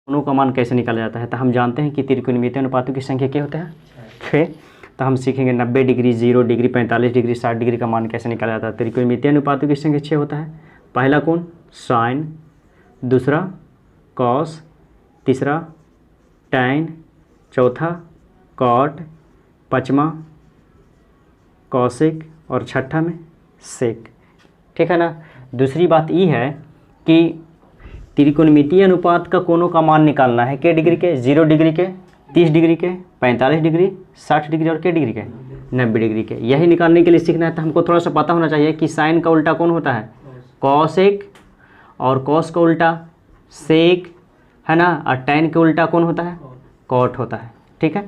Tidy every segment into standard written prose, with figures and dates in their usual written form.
दोनों का मान कैसे निकाला जाता है। तो हम जानते हैं कि त्रिकोणमितीय अनुपातों की संख्या क्या होता है 6। तो हम सीखेंगे 90 डिग्री, 0 डिग्री, 45 डिग्री, 60 डिग्री का मान कैसे निकाला जाता है। त्रिकोणमितीय अनुपातों की संख्या 6 होता है। पहला कोण साइन, दूसरा कॉस, तीसरा टैन, चौथा कॉट, पाँचवा कॉसेक और छठा में सेक। ठीक है ना। दूसरी बात ये है कि त्रिकोणमितीय अनुपात का कोणों का मान निकालना है के डिग्री के, 0 डिग्री के, 30 डिग्री के, 45 डिग्री, 60 डिग्री और के डिग्री के, 90 डिग्री के। यही निकालने के लिए सीखना है। तो हमको थोड़ा सा पता होना चाहिए कि साइन का उल्टा कौन होता है कॉसेक, और कॉस का उल्टा सेक है ना, और टैन का उल्टा कौन होता है कॉट होता है। ठीक है।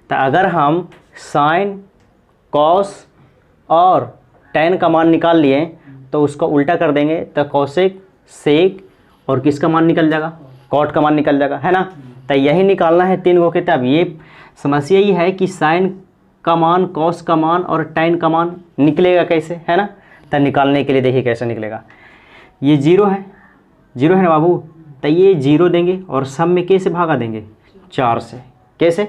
तो अगर हम साइन, कॉस और टैन का मान निकाल लिए तो उसको उल्टा कर देंगे तो कॉसेक, सेक और किसका मान निकल जाएगा कॉट का मान निकल जाएगा, है ना। तो यही निकालना है 3 गो के। तब ये समस्या ही है कि साइन का मान, कॉस का मान और टैन का मान निकलेगा कैसे, है ना। तो निकालने के लिए देखिए कैसे निकलेगा। ये 0 है, 0 है ना बाबू। तो ये 0 देंगे और सब में कैसे भागा देंगे 4 से, कैसे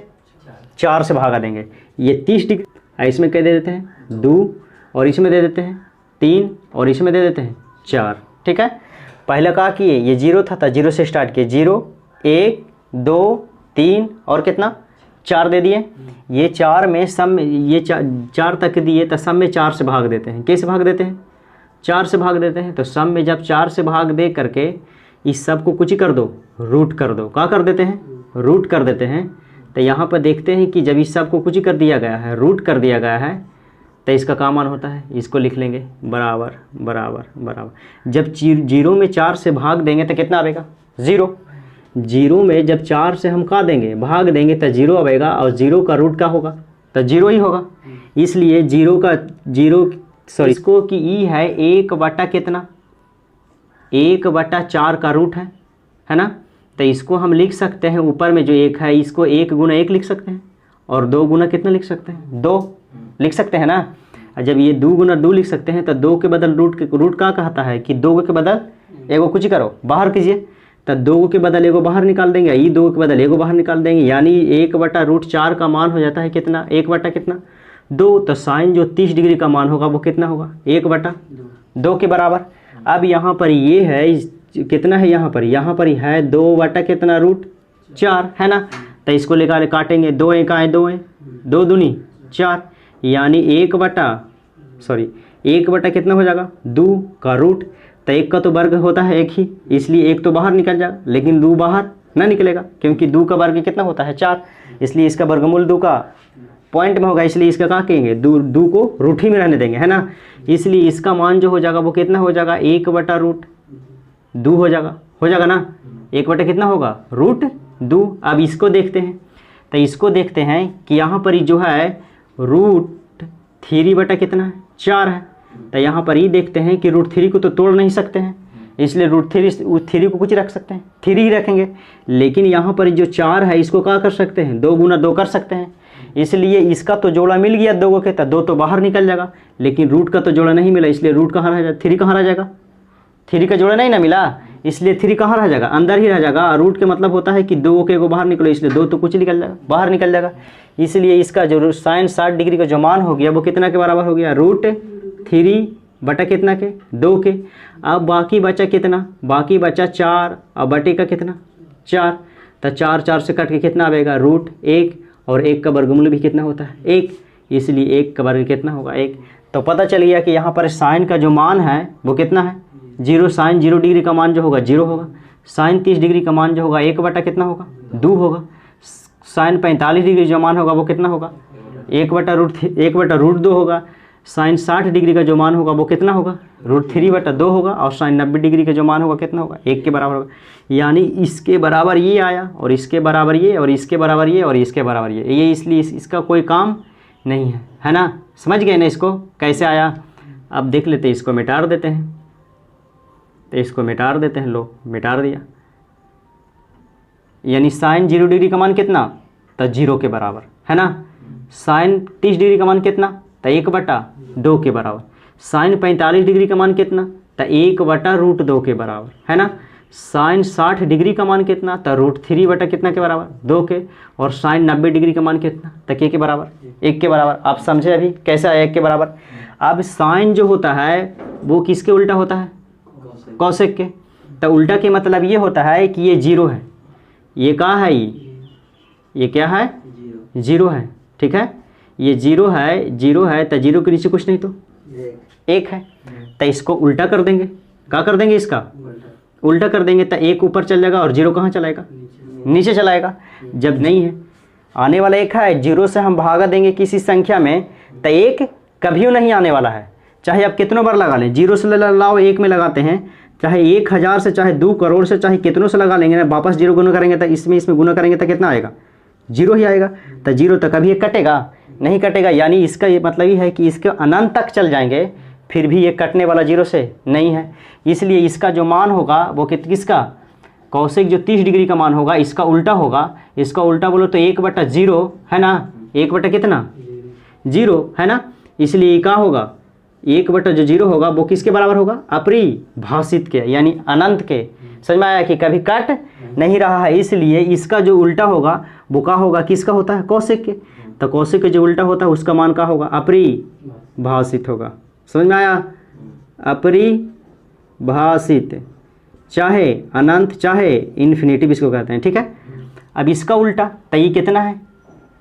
4 से भागा देंगे। ये 30 डिग्री, इसमें क्या दे देते हैं 2 और इसमें दे देते हैं 3 और इसमें दे देते हैं 4। ठीक है। पहले कहा कि ये 0 था तो 0 से स्टार्ट किए, 0 1 2 3 और कितना 4 दे दिए। ये 4 में सब में ये 4 तक दिए तो सब में 4 से भाग देते हैं। कैसे भाग देते हैं 4 से भाग देते हैं। तो सब में जब 4 से भाग दे करके इस सब को कुछ ही कर दो, रूट कर दो। क्या कर देते हैं रूट कर देते हैं। तो यहाँ पर देखते हैं कि जब इस सब को कुछ ही कर दिया गया है, रूट कर दिया गया है, तो इसका क्या मान होता है। इसको लिख लेंगे बराबर बराबर बराबर। जब 0 में 4 से भाग देंगे तो कितना आएगा 0। 0 में जब 4 से हम का देंगे भाग देंगे तो 0 आएगा, और 0 का रूट का होगा तो 0 ही होगा। इसलिए 0 इसको कि ई है 1 बटा कितना 1 बटा 4 का रूट है ना। तो इसको हम लिख सकते हैं, ऊपर में जो 1 है इसको 1 गुना 1 लिख सकते हैं, और 2 गुना कितना लिख सकते हैं 2 लिख सकते हैं ना। जब ये 2 गुना 2 लिख सकते हैं तो 2 के बदल रूट का कहता है कि 2 के बदल एगो कुछ करो बाहर कीजिए। तो 2 के बदल एगो बाहर निकाल देंगे, ये 2 के बदल एगो बाहर निकाल देंगे, यानी 1 बटा रूट 4 का मान हो जाता है कितना 1 बटा कितना 2। तो साइन जो 30 डिग्री का मान होगा वो कितना होगा 1 बटा 2 के बराबर। अब यहाँ पर ये है कितना है, यहाँ पर है 2 बटा कितना रूट 4 है ना। तो इसको लेकर काटेंगे, 2 1 आए 2 है, 2 दूनी 4, यानी 1 बटा कितना हो जाएगा 2 का रूट। तो 1 का तो वर्ग होता है 1 ही, इसलिए 1 तो बाहर निकल जाएगा, लेकिन 2 बाहर ना निकलेगा क्योंकि 2 का वर्ग कितना होता है 4, इसलिए इसका वर्गमूल 2 का पॉइंट में होगा, इसलिए इसका क्या कहेंगे 2 को रूट ही में रहने देंगे, है ना। इसलिए इसका मान जो हो जाएगा वो कितना हो जाएगा 1 बटा रूट 2 हो जाएगा ना। 1 बटा कितना होगा रूट 2। अब इसको देखते हैं, तो इसको देखते हैं कि यहाँ पर जो है रूट 3 बटा कितना है 4 है। तो यहाँ पर ये देखते हैं कि रूट 3 को तो तोड़ नहीं सकते हैं, इसलिए रूट 3 को कुछ रख सकते हैं 3 ही रखेंगे। लेकिन यहाँ पर जो 4 है इसको क्या कर सकते हैं 2 गुना 2 कर सकते हैं, इसलिए इसका तो जोड़ा मिल गया 2 के, तो 2 तो बाहर निकल जाएगा, लेकिन रूट का तो जोड़ा नहीं मिला, इसलिए रूट कहाँ रह जाएगा 3 कहाँ रह जाएगा, 3 का जोड़ा नहीं ना मिला, इसलिए 3 कहाँ रह जाएगा अंदर ही रह जाएगा। रूट के मतलब होता है कि 2 के को बाहर निकलो, इसलिए 2 तो कुछ निकल जाएगा बाहर निकल जाएगा। इसलिए इसका जो साइन 60 डिग्री का जो मान हो गया वो कितना के बराबर हो गया रूट 3 बटा कितना के 2 के। अब बाकी बचा कितना, बाकी बचा 4 और बटे का कितना 4। तो 4 से कट के कितना आएगा रूट 1, और 1 का वर्गमूल भी कितना होता है 1, इसलिए 1 का वर्ग कितना होगा 1। तो पता चल गया कि यहाँ पर साइन का जो मान है वो कितना है 0। साइन 0 डिग्री का मान जो होगा 0 होगा। साइन 30 डिग्री का मान जो होगा 1 बटा कितना होगा 2 होगा। साइन 45 डिग्री जो मान होगा वो कितना होगा 1 बटा रूट 2 होगा। साइन 60 डिग्री का जो मान होगा वो कितना होगा रूट 3 बटा 2 होगा। और साइन 90 डिग्री का जो मान होगा कितना होगा 1 के बराबर होगा। यानी इसके बराबर ये आया, और इसके बराबर ये, और इसके बराबर ये, और इसके बराबर ये इसलिए इसका कोई काम नहीं है ना। समझ गए ना इसको कैसे आया। अब देख लेते हैं, इसको मिटा देते हैं। तो इसको मिटा देते हैं, लो मिटा दिया। यानी साइन 0 डिग्री का मान कितना तो 0 के बराबर है ना। साइन 30 डिग्री का मान कितना तो 1 बटा 2 के बराबर। साइन 45 डिग्री का मान कितना तो 1 बटा रूट 2 के बराबर है ना। साइन 60 डिग्री का मान कितना, तो √3 बटा कितना के बराबर, 2 के। और साइन 90 डिग्री का मान कितना, तो के बराबर, 1 के बराबर। आप समझे अभी कैसे आया 1 के बराबर। अब साइन जो होता है वो किसके उल्टा होता है, कौशिक के। तो उल्टा के मतलब ये होता है कि ये 0 है, ये कहाँ है, ये क्या है, 0 है, ठीक है। ये 0 है, 0 है, तो 0 के नीचे कुछ नहीं तो 1 है। तो इसको उल्टा कर देंगे, क्या कर देंगे, इसका उल्टा कर देंगे, तो 1 ऊपर चल जाएगा और 0 कहाँ चलाएगा, नीचे चलाएगा। जब नहीं है, आने वाला 1 है, 0 से हम भागा देंगे किसी संख्या में, तो 1 कभी नहीं आने वाला है, चाहे आप कितनों बार लगा लें। 0 से लाओ 1 में लगाते हैं, चाहे 1000 से, चाहे 2 करोड़ से, चाहे कितनों से लगा लेंगे ना, वापस 0 गुना करेंगे तो इसमें गुना करेंगे तो कितना आएगा, 0 ही आएगा। तो 0 तो कभी ये कटेगा नहीं, कटेगा। यानी इसका ये मतलब ही है कि इसके अनंत तक चल जाएंगे, फिर भी ये कटने वाला 0 से नहीं है। इसलिए इसका जो मान होगा वो किसका, कौशिक जो 30 डिग्री का मान होगा, इसका उल्टा होगा। इसका उल्टा बोलो तो 1/0 है ना, 1 बटा कितना, 0 है ना। इसलिए क्या होगा, 1/0 होगा वो किसके बराबर होगा, अपरिभाषित के, यानी अनंत के। समझ में आया कि कभी कट नहीं रहा है। इसलिए इसका जो उल्टा होगा वो क्या होगा, किसका होता है, कौशिक के। तो कौशिक के जो उल्टा होता है उसका मान क्या होगा, अपरिभाषित होगा। समझ में आया, अपरिभाषित, चाहे अनंत चाहे इन्फिनिटिव इसको कहते हैं, ठीक है। अब इसका उल्टा, तो ये कितना है,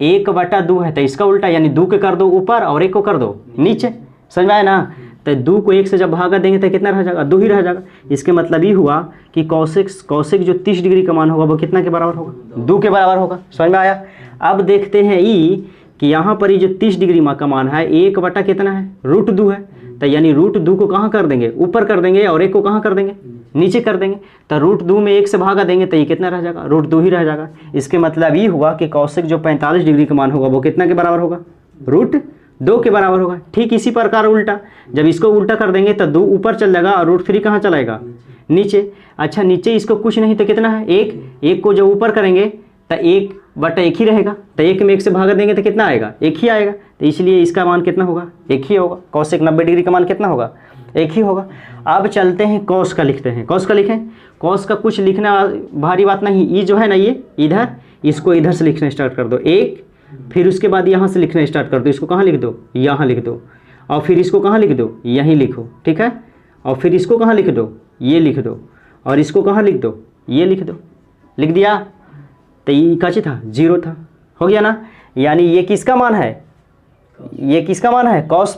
1/2 है, तो इसका उल्टा यानी 2 के कर दो ऊपर और 1 को कर दो नीचे। समझ में आया ना। तो 2 को 1 से जब भागा देंगे तो कितना रह जाएगा, 2 ही रह जाएगा। इसके मतलब ये हुआ कि कौशिक जो 30 डिग्री का मान होगा वो कितना के बराबर होगा, 2 के बराबर होगा। समझ में आया। अब देखते हैं कि यहाँ पर ये जो 30 डिग्री का मान है 1 बटा कितना है, √2 है। तो यानी √2 को कहाँ कर देंगे, ऊपर कर देंगे, और 1 को कहाँ कर देंगे, नीचे कर देंगे। तो √2 में 1 से भागा देंगे तो ये कितना रह जाएगा, √2 ही रह जाएगा। इसके मतलब ये हुआ कि कौशिक जो 45 डिग्री का मान होगा वो कितना के बराबर होगा, √2 के बराबर होगा। ठीक इसी प्रकार उल्टा, जब इसको उल्टा कर देंगे तो 2 ऊपर चल जाएगा और √3 कहाँ चलाएगा, नीचे। अच्छा नीचे इसको कुछ नहीं तो कितना है, 1 को जब ऊपर करेंगे तो 1/1 ही रहेगा। तो 1 में 1 से भागा देंगे तो कितना आएगा, 1 ही आएगा। तो इसलिए इसका मान कितना होगा, 1 ही होगा। कौशिक 90 डिग्री का मान कितना होगा, 1 ही होगा। अब चलते हैं कौश का लिखते हैं। कौश का लिखें, कौश का कुछ लिखना भारी बात नहीं। ये जो है ना, ये इधर, इसको इधर से लिखना स्टार्ट कर दो 1, फिर उसके बाद यहाँ से लिखना स्टार्ट कर दो। इसको कहाँ लिख दो, यहाँ लिख दो, और फिर इसको कहाँ लिख दो, यहीं लिखो, ठीक है। और फिर इसको कहाँ लिख दो, ये लिख दो, और इसको कहाँ लिख दो, ये लिख दो। लिख दिया। तो ये क्या था, 0 था, हो गया ना। यानी ये किसका मान है, ये किसका मान है, कौश।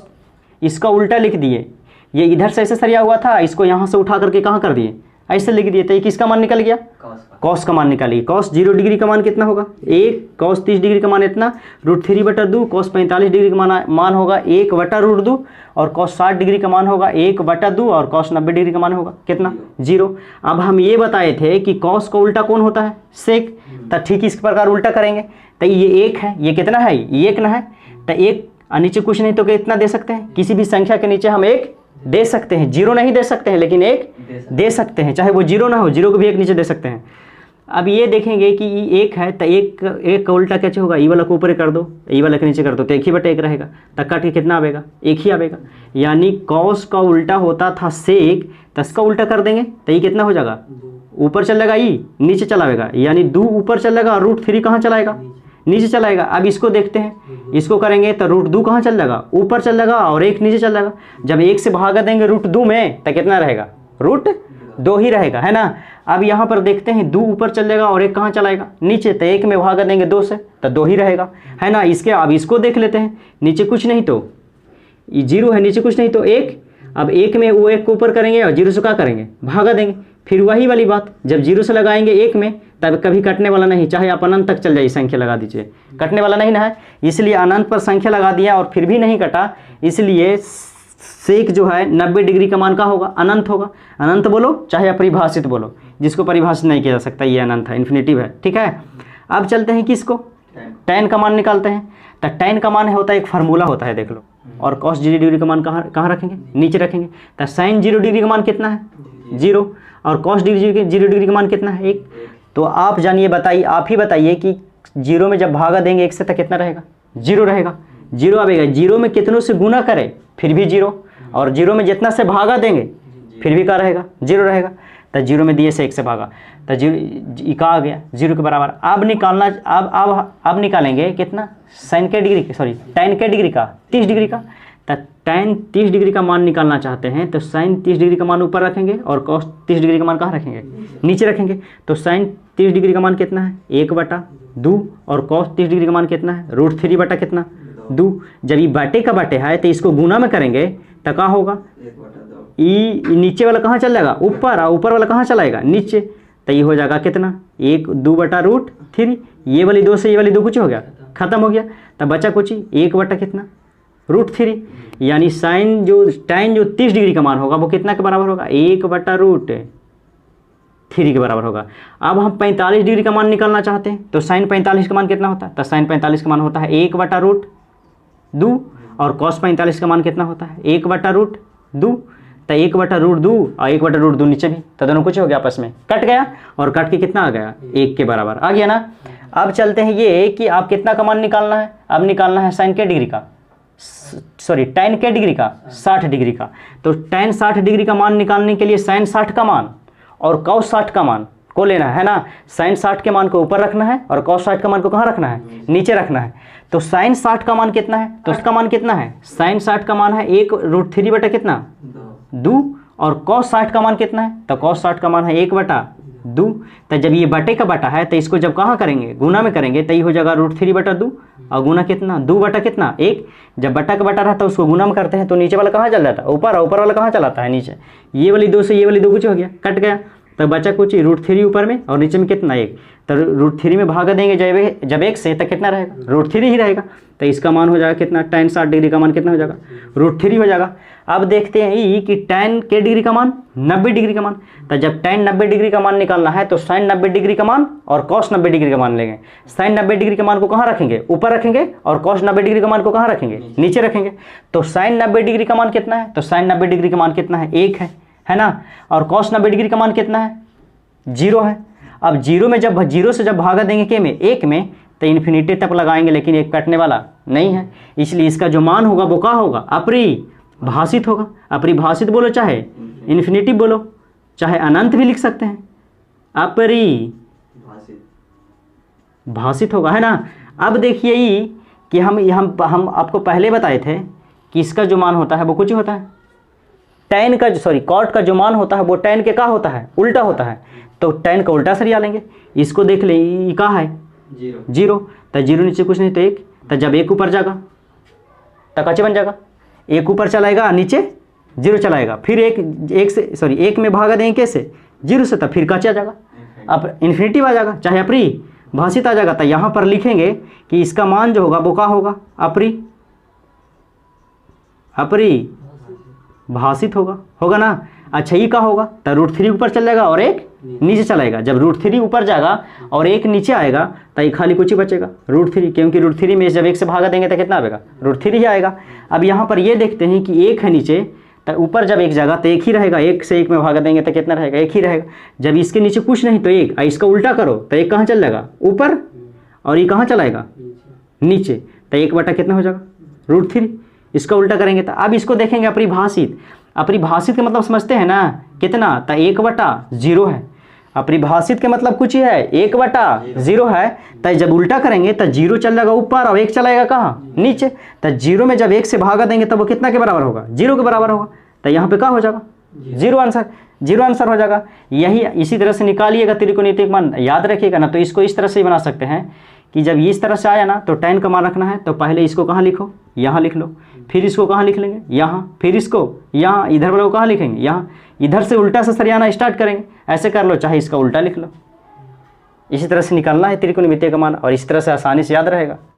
इसका उल्टा लिख दिए, ये इधर से ऐसे सरिया हुआ था, इसको यहाँ से उठा करके कहाँ कर दिए, ऐसे लिख दिए। तो ये किसका मान निकल गया, कौश का मान निकालिए। कौश 0 डिग्री का मान कितना होगा, 1। कौश 30 डिग्री का मान इतना, √3/2। कौश 45 डिग्री का मान होगा 1/√2। और कौश 60 डिग्री का मान होगा 1/2। और कौश 90 डिग्री का मान होगा कितना, 0। अब हम ये बताए थे कि कौश का उल्टा कौन होता है, सेक। तो ठीक इस प्रकार उल्टा करेंगे। तो ये 1 है, ये कितना है, ये 1 ना है। तो 1 नीचे कुछ नहीं तो कितना दे सकते हैं, किसी भी संख्या के नीचे हम 1 दे सकते हैं। 0 नहीं दे सकते हैं, लेकिन 1 दे सकते हैं, चाहे वो 0 ना हो, 0 को भी 1 नीचे दे सकते हैं। अब ये देखेंगे कि ये 1 है, तो 1 का उल्टा कैसे होगा, ई वाला को ऊपर कर दो, ई वाला के नीचे कर दो, तो 1/1 रहेगा। तो कट के कितना आएगा, 1 ही आएगा। यानी कौश का उल्टा होता था सेक, तो इसका उल्टा कर देंगे तो ये कितना हो जाएगा, ऊपर चल जाएगा, ई नीचे चलाएगा। यानी 2 ऊपर चल जाएगा और √3 कहाँ चलाएगा, नीचे चलाएगा। अब इसको देखते हैं, इसको करेंगे तो √2 कहाँ चल जाएगा, ऊपर चल जाएगा, और 1 नीचे चल जाएगा। जब 1 से भागा देंगे √2 में तो कितना रहेगा, √2 ही रहेगा, है ना। अब यहाँ पर देखते हैं 2 ऊपर चल जाएगा और 1 कहाँ चलाएगा, नीचे। तो 1 में भागा देंगे 2 से तो 2 ही रहेगा, है ना। अब इसको देख लेते हैं, नीचे कुछ नहीं तो 0 है, नीचे कुछ नहीं तो 1। अब 1 में वो 1 को ऊपर करेंगे और 0 से क्या करेंगे, भागा देंगे। फिर वही वाली बात, जब 0 से लगाएंगे 1 में तब कभी कटने वाला नहीं, चाहे आप अनंत तक चल जाइए संख्या लगा दीजिए, कटने वाला नहीं ना है। इसलिए अनंत पर संख्या लगा दिया और फिर भी नहीं कटा। इसलिए सेक जो है 90 डिग्री का मान का होगा, अनंत होगा। अनंत बोलो चाहे अपरिभाषित बोलो, जिसको परिभाषित नहीं किया जा सकता, ये अनंत है, इन्फिनिटिव है, ठीक है। अब चलते हैं किसको, tan का मान निकालते हैं। तो tan का मान होता है, एक फार्मूला होता है, देख लो। और cos 0 डिग्री का मान कहाँ रखेंगे, नीचे रखेंगे। तो sin 0 डिग्री का मान कितना है, 0। और cos 0 डिग्री का मान कितना है, 1। तो आप जानिए, बताइए, आप ही बताइए कि 0 में जब भागा देंगे 1 से तो कितना रहेगा, 0 रहेगा, 0 आएगा। 0 में कितनों से गुना करें फिर भी 0, और 0 में जितना से भागा देंगे फिर भी क्या रहेगा, 0 रहेगा। तो 0 में दिए से 1 से भागा तो 0 का आ गया 0 के बराबर। अब निकालना अब निकालेंगे कितना साइन के डिग्री सॉरी tan के डिग्री का 30 डिग्री का। तो tan 30 डिग्री का मान निकालना चाहते हैं तो साइन 30 डिग्री का मान ऊपर रखेंगे और cos 30 डिग्री का मान कहाँ रखेंगे, नीचे रखेंगे। तो साइन 30 डिग्री का मान कितना है 1/2 और cos 30 डिग्री का मान कितना है √3 बटा कितना 2। जब ये बाटे का बाटे है तो इसको गुना में करेंगे तो क्या होगा, ई नीचे वाला कहाँ चल जाएगा ऊपर और ऊपर वाला कहाँ चलाएगा नीचे। तो ये हो जाएगा कितना 1/2/√3। ये वाली 2 से ये वाली 2 कुछ हो गया खत्म हो गया। तब बचा कुछ 1 बटा कितना √3। यानी साइन जो tan जो 30 डिग्री का मान होगा वो कितना के बराबर होगा 1/√3 के बराबर होगा। अब हम 45 डिग्री का मान निकालना चाहते हैं तो साइन 45 का मान कितना होता है, तो साइन 45 का मान होता है 1/√2 और cos 45 का मान कितना होता है 1/√2। तो 1/√2 और 1/√2 नीचे भी तो दोनों कुछ हो गया आपस में कट गया और कट के कितना आ गया 1 के बराबर आ गया ना। अब चलते हैं ये कि आप कितना का मान निकालना है, अब निकालना है साइन के डिग्री का सॉरी tan के डिग्री का 60 डिग्री का। तो tan 60 डिग्री का मान निकालने के लिए साइन 60 का मान और cos 60 का मान को लेना है ना। साइन 60 के मान को ऊपर रखना है और cos 60 का मान को कहाँ रखना है नीचे रखना है। तो साइन 60 का मान कितना है, तो उसका मान कितना है साइन 60 का मान है 1√3 बटा कितना 2 और cos 60 का मान कितना है, तो cos 60 का मान है 1/2। तो जब ये बटे का बटा है तो इसको जब कहाँ करेंगे गुना में करेंगे तो ये हो जाएगा √3/2 और गुना कितना 2 बटा कितना 1। जब बटा का बटा रहता है उसको गुना में करते हैं तो नीचे वाला कहाँ चल जाता है ऊपर और ऊपर वाला कहाँ चलाता है नीचे। ये वाली 2 से ये वाली 2 कुछ हो गया कट गया। तो बचा कुछ √3 ऊपर में और नीचे में कितना 1। तो √3 में भागा देंगे जब 1 से तो कितना रहेगा √3 ही रहेगा। तो इसका मान हो जाएगा कितना tan 60 डिग्री का मान कितना हो जाएगा √3 हो जाएगा। अब देखते हैं ये कि tan के डिग्री का मान 90 डिग्री का मान। तो जब tan 90 डिग्री का मान निकालना है तो sin 90 डिग्री का मान और cos 90 डिग्री का मान लेंगे। sin 90 डिग्री के मान को कहाँ रखेंगे ऊपर रखेंगे और cos 90 डिग्री का मान को कहाँ रखेंगे नीचे रखेंगे। तो sin 90 डिग्री का मान कितना है, तो sin 90 डिग्री का मान कितना है 1 है ना। और cos 90 डिग्री का मान कितना है 0 है। अब 0 में जब 0 से जब भागा देंगे के में 1 में तो इन्फिनिटी तक लगाएंगे लेकिन एक कटने वाला नहीं है, इसलिए इसका जो मान होगा वो क्या होगा अपरिभाषित होगा। अपरिभाषित बोलो चाहे इन्फिनिटी बोलो चाहे अनंत भी लिख सकते हैं, अपरिभाषित होगा है ना। अब देखिए ये कि हम आपको पहले बताए थे कि इसका जो मान होता है वो कुछ होता है tan का cot का जो मान होता है वो tan के क्या होता है उल्टा होता है। तो tan का उल्टा सरिया लेंगे, इसको देख ले ये क्या है 0। तो 0 नीचे कुछ नहीं तो 1। तो जब 1 ऊपर जाएगा तो कच्चे बन जाएगा 1 ऊपर चलाएगा नीचे 0 चलाएगा फिर 1 में भागा देंगे कैसे 0 से, तब फिर कच्चे आ जाएगा अब इन्फिनिटी आ जाएगा चाहे अपरिभाषित आ जाएगा। तो यहाँ पर लिखेंगे कि इसका मान जो होगा वो क्या होगा अपरिभाषित होगा ना। अच्छा ये क्या होगा तो √3 ऊपर चल जाएगा और 1 नीचे चलाएगा। जब √3 ऊपर जाएगा और 1 नीचे आएगा तो ये खाली कुछ ही बचेगा √3, क्योंकि √3 में जब 1 से भागा देंगे तो कितना आएगा √3 ही आएगा। अब यहाँ पर ये देखते हैं कि 1 है नीचे तो ऊपर जब 1 जाएगा तो 1 ही रहेगा, 1 से 1 में भागा देंगे तो कितना रहेगा 1 ही रहेगा। जब इसके नीचे कुछ नहीं तो 1, इसका उल्टा करो तो 1 कहाँ चल जाएगा ऊपर और ये कहाँ चलाएगा नीचे। तो 1 बटा कितना हो जाएगा √3, इसका उल्टा करेंगे। तो अब इसको देखेंगे अपरिभाषित का मतलब समझते हैं ना कितना, तो 1/0 है। अपरिभाषित के मतलब कुछ ही है 1/0 है। तो जब उल्टा करेंगे तो 0 चल जाएगा ऊपर और 1 चलाएगा कहाँ नीचे। तो 0 में जब 1 से भागा देंगे तब वो कितना के बराबर होगा 0 के बराबर होगा। तो यहाँ पे क्या हो जाएगा 0 आंसर हो जाएगा। यही इसी तरह से निकालिएगा त्रिकोणमितीय मान, याद रखिएगा ना। तो इसको इस तरह से ही बना सकते हैं कि जब इस तरह से आया ना तो tan का मान रखना है तो पहले इसको कहाँ लिखो यहाँ लिख लो, फिर इसको कहाँ लिख लेंगे यहाँ, फिर इसको यहाँ, इधर वाले को कहाँ लिखेंगे यहाँ, इधर से उल्टा से सरियाना स्टार्ट करेंगे। ऐसे कर लो चाहे इसका उल्टा लिख लो। इसी तरह से निकालना है त्रिकोणमितीय का मान और इस तरह से आसानी से याद रहेगा।